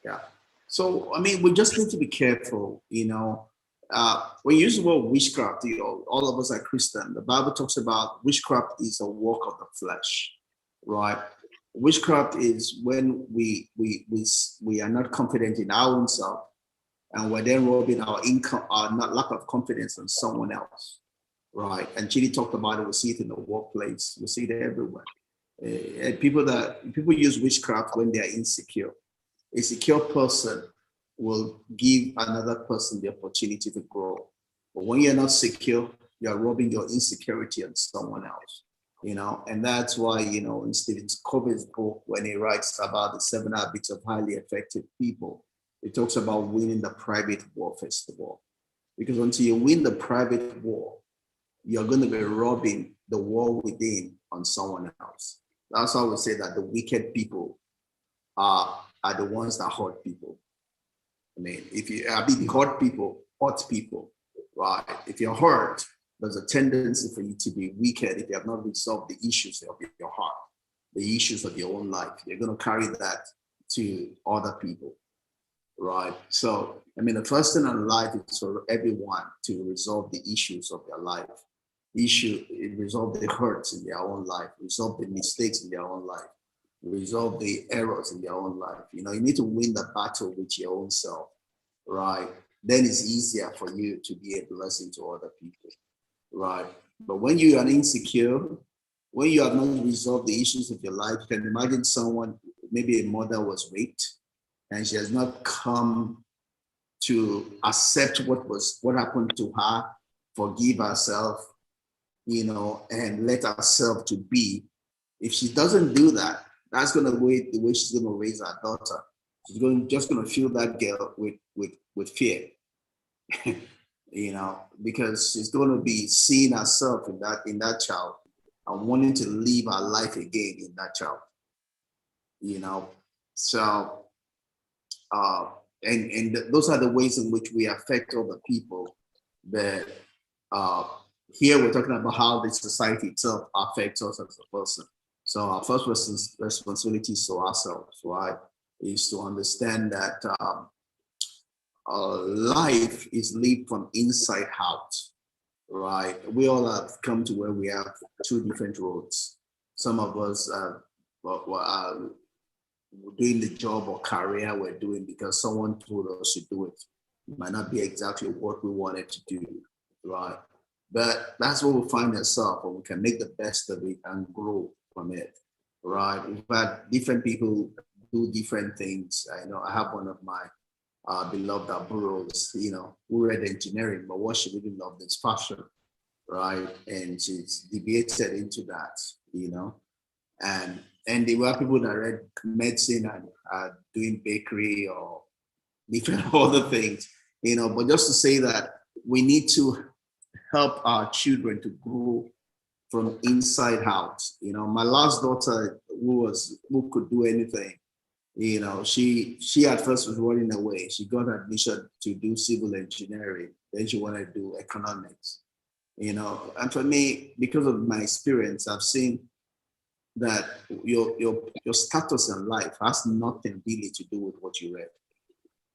Yeah. So, I mean, we just need to be careful, when you use the word witchcraft, all of us are Christian. The Bible talks about witchcraft is a work of the flesh, right? Witchcraft is when we are not confident in our own self, and we're then robbing our income, our not lack of confidence on someone else, right? And Chidi talked about it. We see it in the workplace. We see it everywhere. And people use witchcraft when they are insecure. A secure person will give another person the opportunity to grow. But when you're not secure, you're robbing your insecurity on someone else. And that's why, in Stephen Covey's book, when he writes about the 7 habits of highly effective people, it talks about winning the private war, first of all. Because until you win the private war, you're going to be robbing the war within on someone else. That's how we say that the wicked people are the ones that hurt people. I mean, if you hurt people, right? If you're hurt, there's a tendency for you to be wicked if you have not resolved the issues of your heart, the issues of your own life. You're going to carry that to other people, right? So, I mean, the first thing in life is for everyone to resolve the issues of their life. Resolve the hurts in their own life, resolve the mistakes in their own life, resolve the errors in their own life. You need to win the battle with your own self, right? Then it's easier for you to be a blessing to other people, right? But when you are insecure, when you have not resolved the issues of your life, you can imagine someone, maybe a mother was raped and she has not come to accept what happened to her, forgive herself, and let herself to be. If she doesn't do that, that's going to be the way she's going to raise her daughter. She's just going to fill that girl with fear, because she's going to be seeing herself in that child and wanting to live her life again in that child. So those are the ways in which we affect other people. But here we're talking about how the society itself affects us as a person. So our first responsibility is to ourselves, right? Is to understand that life is lived from inside out, right? We all have come to where we have two different roads. Some of us are doing the job or career we're doing because someone told us to do it. It might not be exactly what we wanted to do, right? But that's where we find ourselves, and we can make the best of it and grow from it, right? We've had different people do different things. I have one of my beloved Aburos, who read engineering, but what she really loved is fashion, right? And she's deviated into that, and there were people that read medicine and are doing bakery or different other things, but just to say that we need to help our children to grow from inside out. My last daughter, who could do anything, she at first was running away. She got admission to do civil engineering. Then she wanted to do economics. And for me, because of my experience, I've seen that your status in life has nothing really to do with what you read.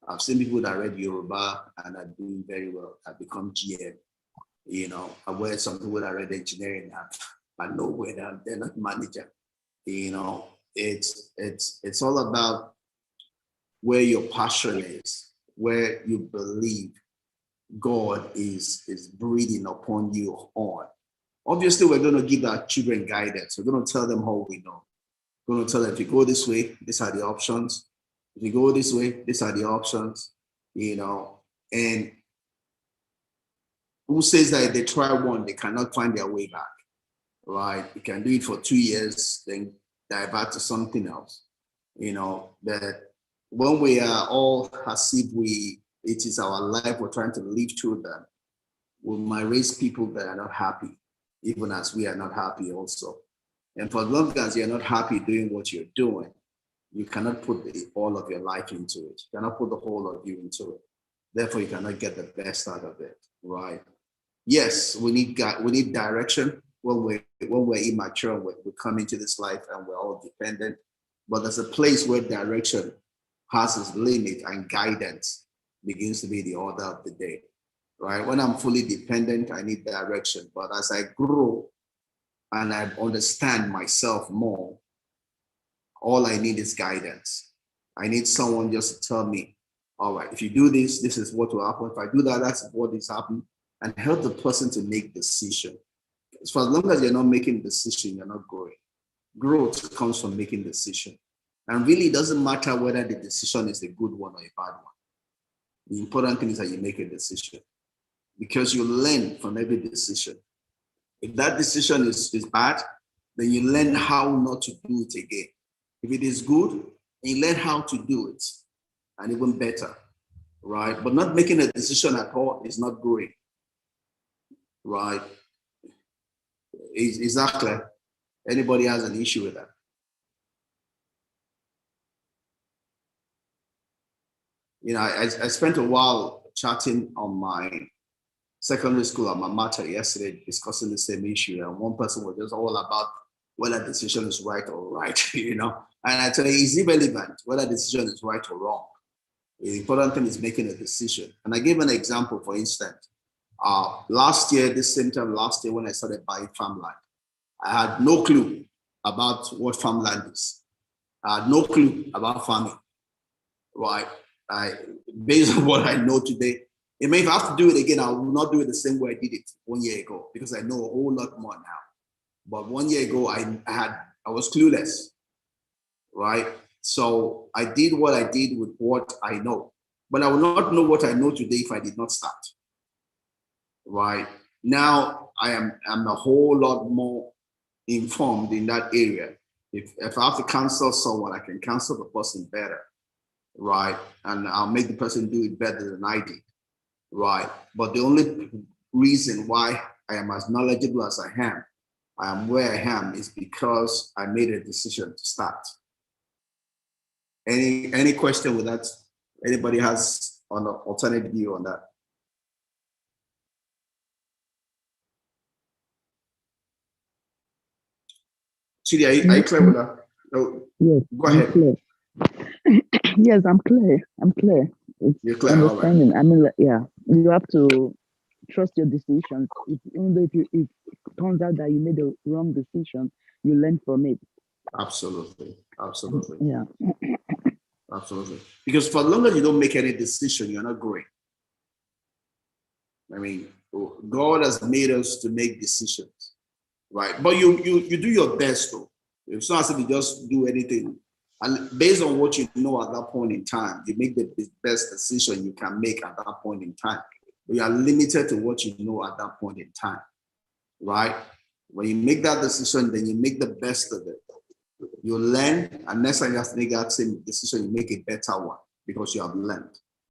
I've seen people that read Yoruba and are doing very well, have become GM. I read some people that read engineering and know where they're not manager. It's all about where your passion is, where you believe God is breathing upon you on. Obviously, we're going to give our children guidance. We're going to tell them how we know. We're going to tell them, if you go this way, these are the options. If you go this way, these are the options. And who says that if they try one, they cannot find their way back, right? You can do it for 2 years, then divert to something else, that when we are all as if it is our life we're trying to live through them, we might raise people that are not happy, even as we are not happy also. And for as long as you're not happy doing what you're doing, you cannot put all of your life into it. You cannot put the whole of you into it. Therefore, you cannot get the best out of it, right? Yes, we need direction when we're immature. We come into this life and we're all dependent. But there's a place where direction has its limit, and guidance begins to be the order of the day, right? When I'm fully dependent, I need direction. But as I grow and I understand myself more, all I need is guidance. I need someone just to tell me, all right, if you do this, this is what will happen. If I do that, that's what is happening, and help the person to make decision. For as long as you're not making decision, you're not growing. Growth comes from making decision. And really, it doesn't matter whether the decision is a good one or a bad one. The important thing is that you make a decision, because you learn from every decision. If that decision is bad, then you learn how not to do it again. If it is good, you learn how to do it, and even better, right? But not making a decision at all is not growing, right? Is that clear? Anybody has an issue with that? You know, I spent a while chatting on my secondary school alma mater yesterday, discussing the same issue, and one person was just all about whether the decision is right or right, you know. And I tell you, it's irrelevant whether the decision is right or wrong. The important thing is making a decision. And I gave an example, for instance. Last year, this same time last year, when I started buying farmland, I had no clue about what farmland is. I had no clue about farming, right? Based on what I know today, it may if I have to do it again, I will not do it the same way I did it 1 year ago, because I know a whole lot more now. But 1 year ago, I was clueless, right? So I did what I did with what I know, but I will not know what I know today if I did not start. Right now, I'm a whole lot more informed in that area. If I have to counsel someone, I can counsel the person better, right? And I'll make the person do it better than I did, right? But the only reason why I am as knowledgeable as I am where I am, is because I made a decision to start. Any question with that? Anybody has an alternate view on that? Chidi, are you clear with that? No. Yes, Go ahead. clear. Yes, I'm clear. I'm clear. It's You're clear. understanding. Right. I mean, yeah, you have to trust your decisions. Even though if it turns out that you made a wrong decision, you learn from it. Absolutely. Yeah. Absolutely. Because for as long as you don't make any decision, you're not growing. I mean, God has made us to make decisions, right? But you do your best though. It's not as if you just do anything. And based on what you know at that point in time, you make the best decision you can make at that point in time. But you are limited to what you know at that point in time, right? When you make that decision, then you make the best of it. You learn, and next time you have to make that same decision, you make a better one because you have learned.